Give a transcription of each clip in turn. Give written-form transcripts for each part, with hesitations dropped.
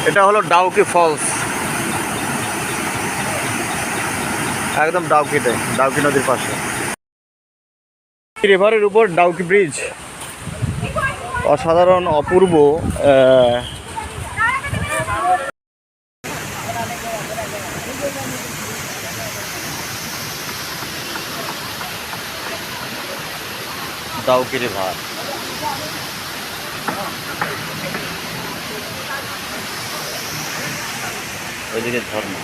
এটা হলো ডাউকি ফলস, একদম ডাউকিতে, ডাউকি নদীর পাশে। রিভারের উপর ডাউকি ব্রিজ অসাধারণ অপূর্ব। ডাউকি রিভার, ওইদিকে ঝর্ণা,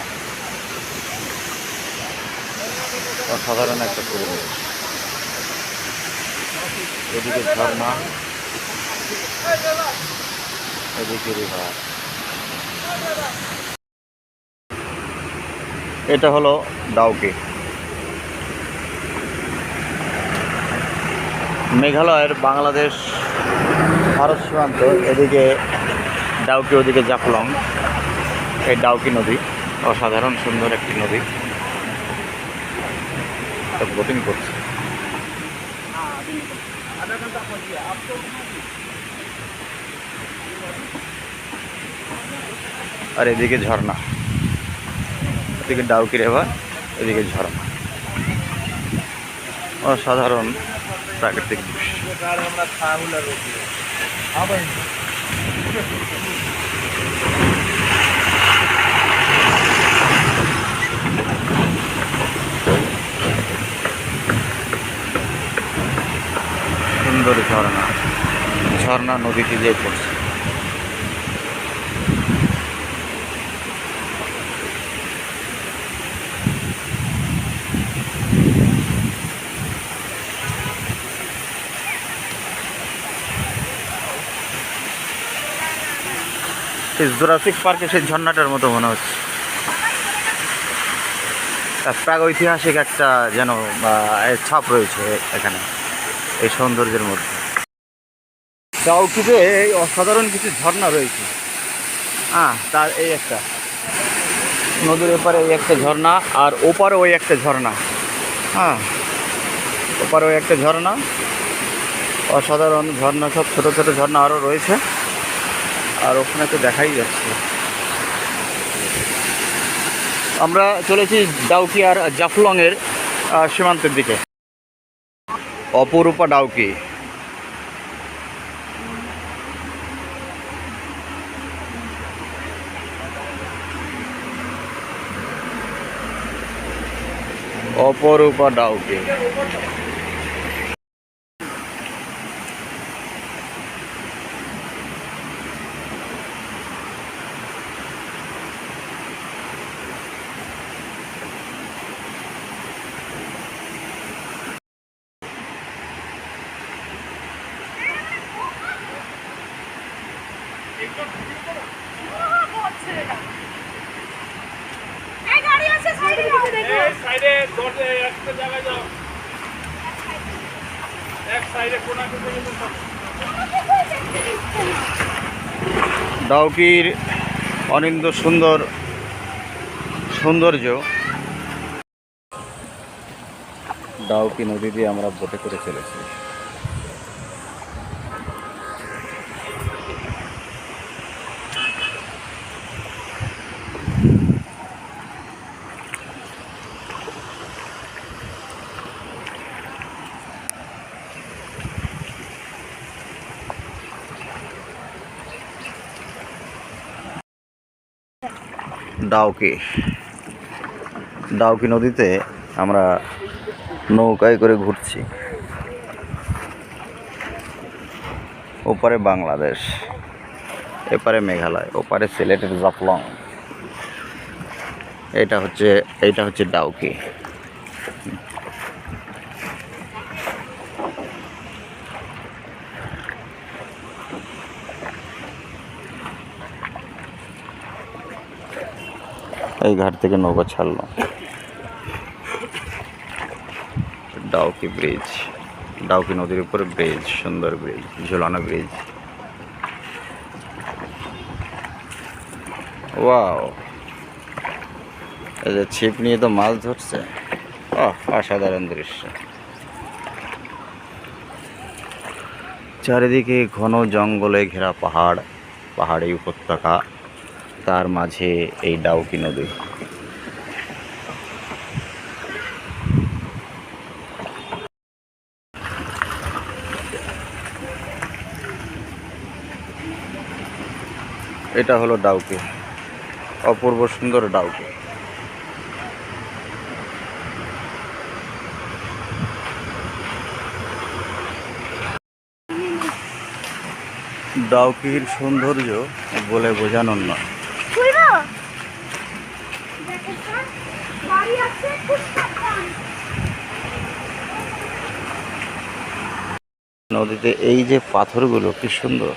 অসাধারণ একটা পরিবেশ। এদিকে ঝর্ণা, এদিকে রিভার। এটা হলো ডাউকি, মেঘালয়ের বাংলাদেশ ভারত সীমান্ত। এদিকে ডাউকি, ওদিকে জাফলং। এই ডাউকি নদী অসাধারণ সুন্দর একটি নদী, বোটিং করছে। আর এদিকে ঝর্ণা, এদিকে ডাউকি রিভার, এদিকে ঝর্ণা। অসাধারণ প্রাকৃতিক দৃশ্য। সুন্দর ঝর্ণা, ঝর্ণা নদীতে যেয়ে পড়ছে। জুরাসিক পার্কে সেই ঝর্ণাটার মতো মনে হচ্ছে। প্রাগৈতিহাসিক একটা যেন ছাপ রয়েছে এখানে এই সৌন্দর্যের মধ্যে। ডাউকিতে অসাধারণ কিছু ঝর্ণা রয়েছে। তার এই একটা নদীর এপারে এই একটা ঝর্ণা, আর ওপারে ওই একটা ঝর্ণা। ওপারে ওই একটা ঝর্ণা, অসাধারণ ঝর্ণা। সব ছোটো ছোটো ঝর্ণা আরও রয়েছে, আর ওখানে তো দেখাই যাচ্ছে। আমরা চলেছি ডাউকি আর জাফলংয়ের সীমান্তের দিকে। অপরূপা ডাউকি, অপরূপা ডাউকি। ডাউকির অনিন্দ্য সুন্দর সৌন্দর্য। ডাউকি নদী দিয়ে আমরা বোটে করে চলেছি। ডাউকি, ডাউকি নদীতে আমরা নৌকায় করে ঘুরছি। ওপারে বাংলাদেশ, এপারে মেঘালয়, ওপারে সিলেটের জাফলং। এইটা হচ্ছে ডাউকি। এই ঘাট থেকে নৌকা ছাড়লো। ডাউকি ব্রিজ, ডাউকি নদীর উপরে ব্রিজ, সুন্দর ব্রিজ, ঝুলানো ব্রিজ। ওয়াও, এই যে ছিপ নিয়ে তো মাছ ধরছে। অসাধারণ দৃশ্য। চারিদিকে ঘন জঙ্গলে ঘেরা পাহাড়, পাহাড়ি উপত্যকা, তার মাঝে এই ডাউকি নদী। এটা হলো ডাউকি, অপূর্ব সুন্দর ডাউকি। ডাউকির সৌন্দর্য বলে বোঝানোর নয়। নদীতে এই যে পাথরগুলো কি সুন্দর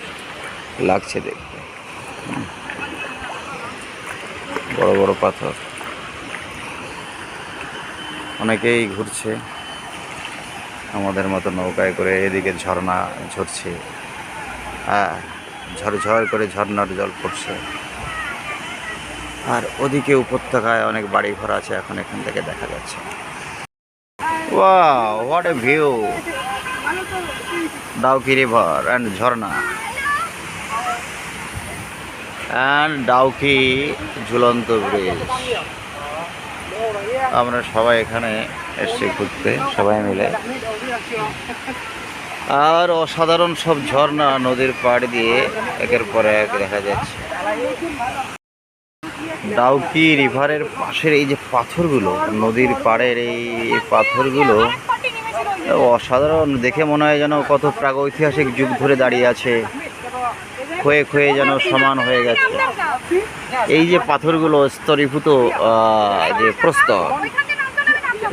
লাগছে দেখতে, বড় বড় পাথর। অনেকেই ঘুরছে আমাদের মতো নৌকায় করে, এদিকে ঝর্ণা ঝরছে, হ্যাঁ, ঝরঝর করে ঝর্ণার জল পড়ছে। আর ওদিকে উপত্যকায় অনেক বাড়ি ঘর আছে, এখন এখান থেকে দেখা যাচ্ছে। Wow, what a view! Dawki river and Jharna and Dawki ঝুলন্ত ব্রিজ। আমরা সবাই এখানে এসে ঘুরতে, সবাই মিলে। আর অসাধারণ সব ঝর্ণা নদীর পাড় দিয়ে একের পর এক দেখা যাচ্ছে। ডাউকি রিভারের পাশের এই যে পাথরগুলো, নদীর পাড়ের এই পাথরগুলো অসাধারণ, দেখে মনে হয় যেন কত প্রাগৈতিহাসিক যুগ ধরে দাঁড়িয়ে আছে, ক্ষয়ে ক্ষয়ে যেন সমান হয়ে গেছে। এই যে পাথরগুলো স্তরীভূত, যে প্রস্তর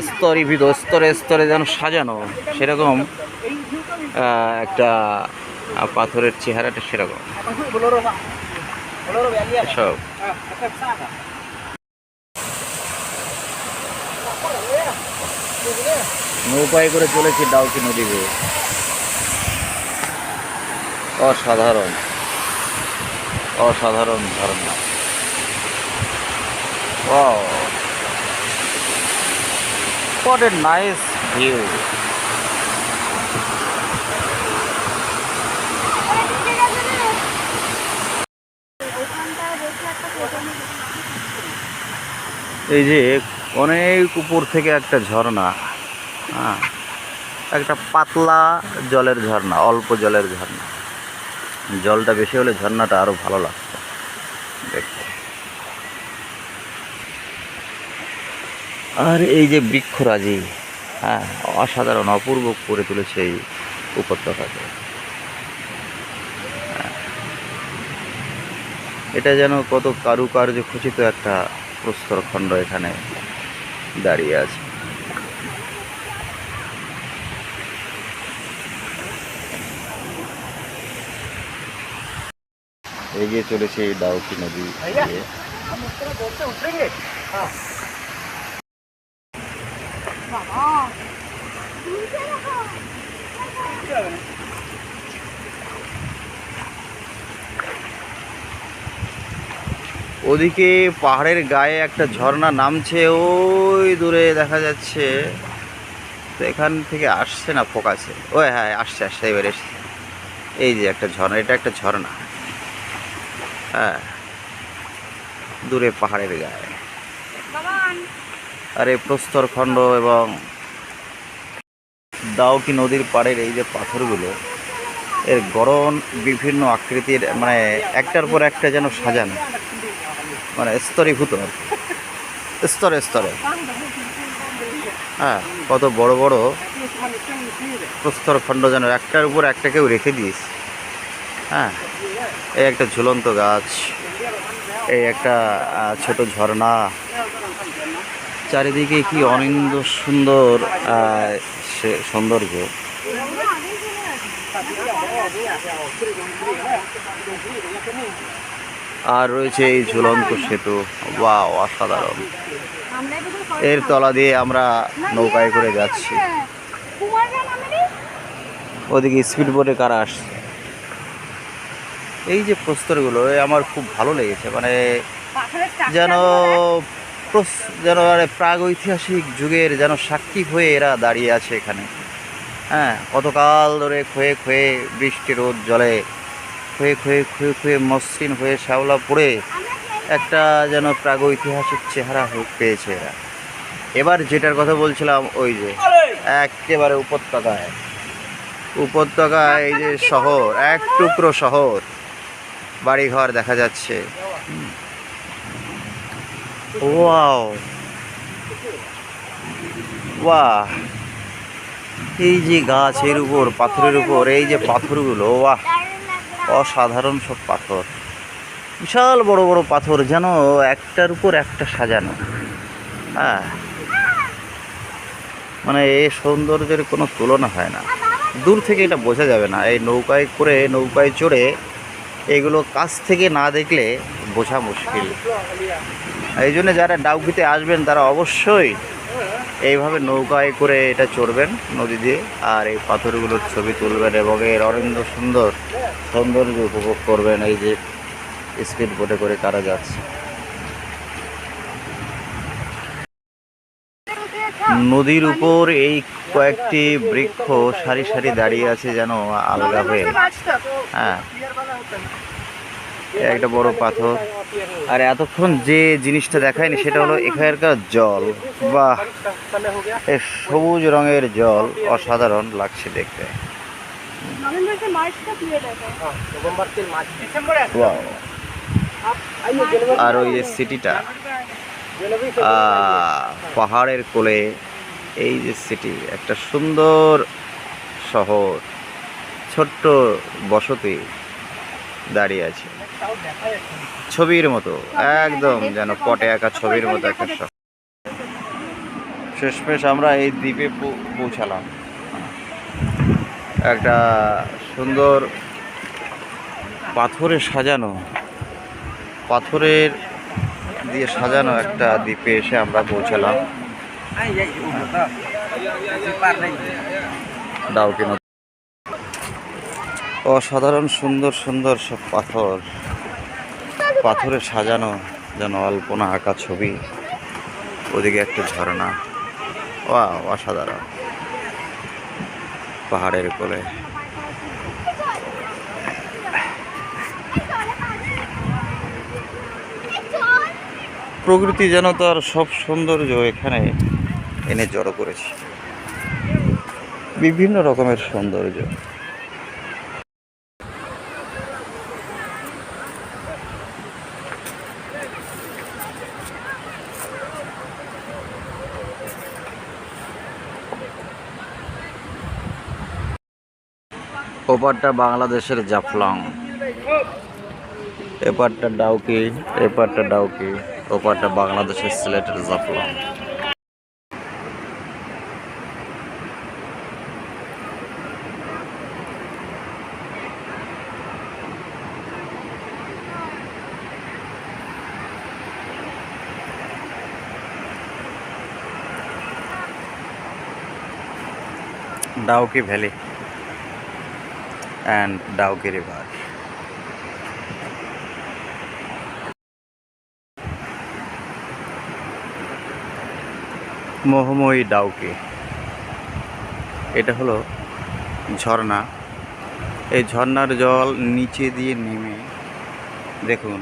স্তরীভূত, স্তরে স্তরে যেন সাজানো, সেরকম একটা পাথরের চেহারাটা সেরকম সব। নৌকায় করে চলেছি ডাউকি নদীতে, অসাধারণ অসাধারণ ঝর্ণা। Wow, what a nice view! এই যে অনেক উপর থেকে একটা ঝর্ণা, হ্যাঁ, একটা পাতলা জলের ঝর্ণা, অল্প জলের ঝর্ণা। জলটা বেশি হলে ঝর্ণাটা আরো ভালো লাগতো দেখতে। আর এই যে বৃক্ষরাজি, হ্যাঁ, অসাধারণ অপূর্ব করে তুলেছে এই উপত্যকাকে। এটা যেন কত কারুকার্য খচিত একটা প্রস্তরখণ্ড এখানে দাঁড়িয়ে আছে। এগিয়ে চলেছে এই ডাউকি নদী দিয়ে। ওদিকে পাহাড়ের গায়ে একটা ঝর্ণা নামছে, ওই দূরে দেখা যাচ্ছে। তো এখান থেকে আসছে না ফোকাসে, ওই হ্যাঁ আসছে আসছে, এবার এসছে। এই যে একটা ঝর্ণা, এটা একটা ঝর্ণা, হ্যাঁ, দূরে পাহাড়ের গায়ে। আর এই প্রস্তরখণ্ড এবং ডাউকি নদীর পাড়ের এই যে পাথরগুলো, এর গড়ন বিভিন্ন আকৃতির, মানে একটার পর একটা যেন সাজানো, মানে স্তরীভূত, স্তরে স্তরে। হ্যাঁ, কত বড় বড় প্রস্তরখণ্ড যেন একটার উপর একটা কেউ রেখে দিয়েছে। হ্যাঁ, এই একটা ঝুলন্ত গাছ, এই একটা ছোট ঝর্ণা, চারিদিকে কি অনিন্দ সুন্দর সৌন্দর্য। আর রয়েছে এই ঝুলন্ত সেতু, ওয়াও, অসাধারণ। এর তলা দিয়ে আমরা নৌকায় করে যাচ্ছি। ওদিকে স্পিড বোটে কারা আসছে। এই যে প্রস্তরগুলো আমার খুব ভালো লেগেছে, মানে যেন যেন মানে প্রাগৈতিহাসিক যুগের যেন সাক্ষী হয়ে এরা দাঁড়িয়ে আছে এখানে। হ্যাঁ, কতকাল ধরে ক্ষয়ে ক্ষয়ে বৃষ্টি রোদ জলে ক্ষয়ে ক্ষয়ে ক্ষয়ে ক্ষয়ে মসৃণ হয়ে শ্যাওলা পড়ে একটা যেন প্রাগৈতিহাসিক চেহারা পেয়েছে এরা। এবার যেটার কথা বলছিলাম, ওই যে একেবারে উপত্যকায় এই যে শহর, এক টুকরো শহর, বাড়িঘর দেখা যাচ্ছে। ওয়াও, বাহ! এই যে গাছের উপর, পাথরের উপর এই যে পাথরগুলো, বাহ, অসাধারণ সব পাথর, বিশাল বড় বড় পাথর, যেন একটার উপর একটা সাজানো। হ্যাঁ, মানে এই সৌন্দর্যের কোনো তুলনা হয় না। দূর থেকে এটা বোঝা যাবে না, এই নৌকায় চড়ে এগুলো কাছ থেকে না দেখলে বোঝা মুশকিল। এই জন্য যারা ডাউকিতে আসবেন তারা অবশ্যই এইভাবে নৌকায় করে এটা চড়বেন নদী দিয়ে, আর এই পাথরগুলোর ছবি তুলবেন এবং এর অরিন্দ সৌন্দর্য উপভোগ করবেন। এই যে স্পিড বোটে করে কারা যাচ্ছে, নদীর উপর এই কয়েকটি বৃক্ষ সারি সারি দাঁড়িয়ে আছে যেন আলগা হয়ে। হ্যাঁ, একটা বড় পাথর। আর এতক্ষণ যে জিনিসটা দেখায়নি সেটা হলো এখানকার জল। বাহ, এই সবুজ রঙের জল অসাধারণ লাগছে দেখতে। আর ওই যে সিটিটা, পাহাড়ের কোলে এই যে সিটি, একটা সুন্দর শহর, ছোট্ট বসতি দাঁড়িয়ে আছে ছবির মতো, একদম যেন পটে আঁকা ছবির মতো একটা শহর। শেষমেশ আমরা এই দ্বীপে পৌঁছালাম। একটা সুন্দর পাথরের দিয়ে সাজানো একটা দ্বীপে এসে আমরা পৌঁছালাম। ডাউকি নদী, অসাধারণ সুন্দর সুন্দর সব পাথরে সাজানো যেন অল্পনা আঁকা ছবি। ওদিকে একটা ঝর্ণা, অসাধারণ, পাহাড়ের কোলে। প্রকৃতি যেন তার সব সৌন্দর্য এখানে এনে জড়ো করেছে, বিভিন্ন রকমের সৌন্দর্য। ওপারটা বাংলাদেশের জাফলং, এপারটা ডাউকি, ওপারটা বাংলাদেশের সিলেটের Jaflong. Dawki valley and Dawki river. মোহময়ী ডাউকি, এটা হলো ঝর্ণা। এই ঝর্ণার জল নিচে দিয়ে নেমে দেখুন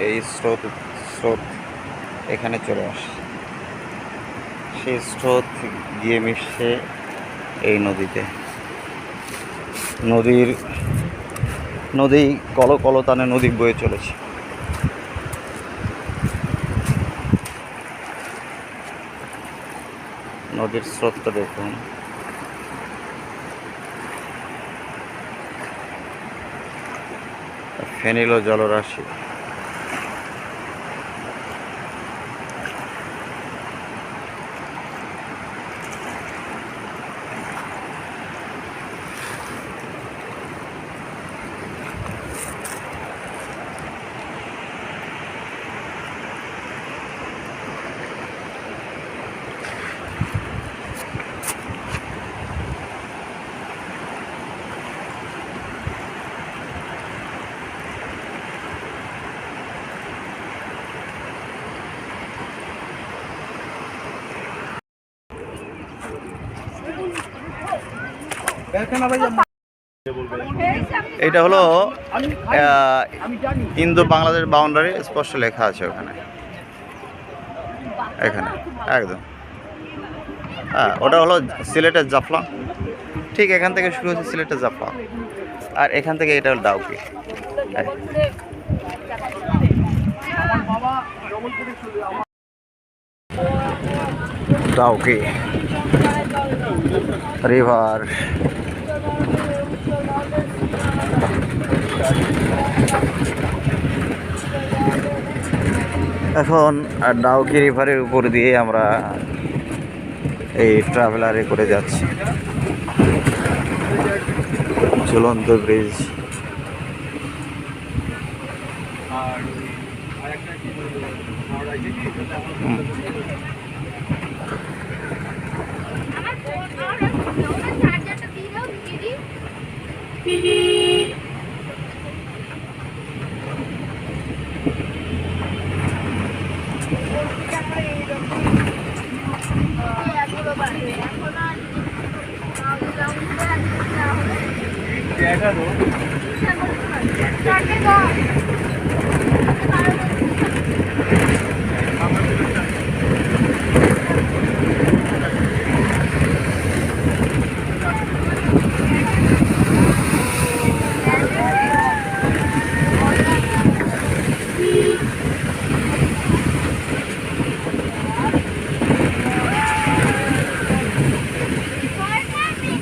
এই স্রোত এখানে চলে আসে, সেই স্রোত গিয়ে মিশছে এই নদীতে। নদী কলতানে নদী বয়ে চলেছে। নদীর স্রোতটা দেখুন, ফেনিল জলরাশি। এটা হলো ইন্দো বাংলাদেশ বাউন্ডারি, স্পষ্ট লেখা আছে ওখানে, এখানে একদম। হ্যাঁ, ওটা হলো সিলেটের জাফলং, ঠিক এখান থেকে শুরু হচ্ছে সিলেটের জাফলং, আর এখান থেকে এটা হলো ডাউকি। ডাউকি রিভার। এখন ডাউকি রিভারের উপর দিয়ে আমরা এই ট্রাভেলারে করে যাচ্ছি, ঝুলন্ত ব্রিজ।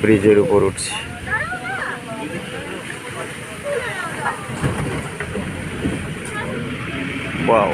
ব্রিজের উপর উঠছি। ওয়াও।